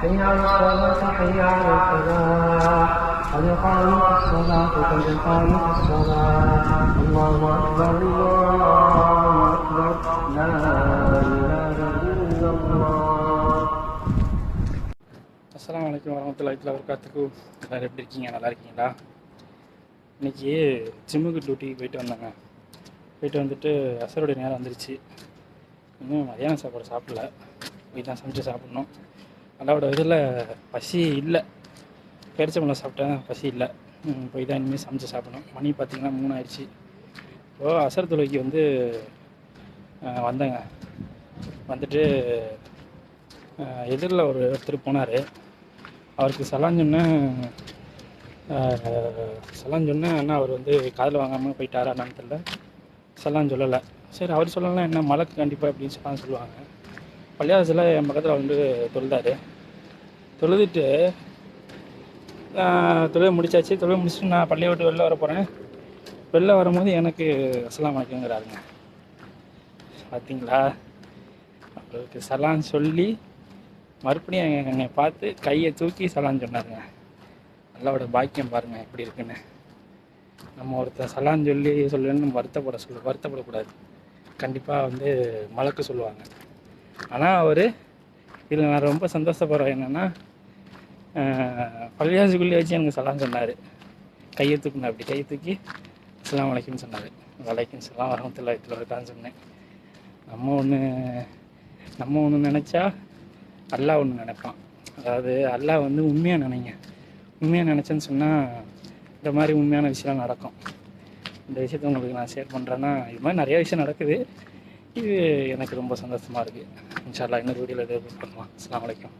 حي على الصلاة حي على الفلاح قد قامت الصلاة قد قامت الصلاة الله أكبر الله أكبر لا إله إلا الله. அஸ்ஸலாமு அலைக்கும் வரஹ்மத்துல்லாஹி வபரகாத்துஹு. எல்லாரும் எப்படி இருக்கீங்க? நல்லா இருக்கீங்களா? இன்றைக்கி ஜிம்முக்கு டியூட்டிக்கு போயிட்டு வந்தாங்க. போயிட்டு வந்துட்டு அசருடைய நேரம் வந்துருச்சு. இன்னும் மதியானம் சாப்பாடு சாப்பிடல. போய் தான் சமைச்சு சாப்பிட்ணும். அல்லாவோட இதில் பசி இல்லை. பேரிச்சம்பழம் சாப்பிட்டேன், பசி இல்லை. போய் தான் இனிமேல் சமைச்சு சாப்பிடணும். மணி பார்த்திங்கன்னா 3 ஆயிடுச்சு. இப்போது அசர் தொழுகைக்கு வந்து வந்தேங்க. வந்துட்டு எதிரில் ஒருத்தர் போனார். அவருக்கு சலான் சொன்னேன். ஆனால் அவர் வந்து காதில் வாங்காமல் போயிட்டாரா என்னன்னு தெரியல. சலான் சொல்லலை. சரி, அவர் சொல்லலாம் என்ன மலக்கு கண்டிப்பாக அப்படின்னு சலான் சொல்லுவாங்க. பள்ளியாசத்தில் என் பக்கத்தில் வந்து தொழுதார். தொழுதுட்டு தொழுகை முடிச்சாச்சு. தொழுகை முடிச்சுட்டு நான் பள்ளியை விட்டு வெளில வர போகிறேன். வெளில வரும்போது எனக்கு அஸ்ஸலாமு அலைக்கும்ங்கிறாருங்க. பார்த்தீங்களா, அவருக்கு சலான் சொல்லி மறுபடியும் என்னை பார்த்து கையை தூக்கி சலான் சொன்னாருங்க. அல்லாவோட பாக்கியம் பாருங்கள் எப்படி இருக்குன்னு. நம்ம ஒருத்தர் சலான் சொல்லுன்னு வருத்தப்படக்கூடாது. கண்டிப்பாக வந்து மலக்கு சொல்லுவாங்க. ஆனால் அவர் இதில் நான் ரொம்ப சந்தோஷப்படுறேன். என்னென்னா, பள்ளியாசுக்குள்ளே வச்சு எனக்கு சலான் சொன்னார். கையை தூக்குனா அப்படி கையை தூக்கி அஸ்ஸலாமு அலைக்கும்னு சொன்னார். வலைக்கும் ஸலாம் வரஹ்மத்துல்லாஹி வபரகாத்துஹு சொன்னேன். நம்ம ஒன்று நினச்சா அல்லாஹ் ஒன்று நினைப்பான். அதாவது அல்லாஹ் வந்து உண்மையாக நினைங்க. உண்மையாக நினச்சேன்னு சொன்னால் இந்த மாதிரி உண்மையான விஷயம் நடக்கும். இந்த விஷயத்த உங்களுக்கு நான் ஷேர் பண்ணுறேன்னா, இது மாதிரி நிறைய விஷயம் நடக்குது. இது எனக்கு ரொம்ப சந்தோஷமாக இருக்குது. இன்ஷா அல்லாஹ் இன்னொரு வீடியோவில் எதிர்பார்க்கலாம். அஸ்ஸலாமு அலைக்கும்.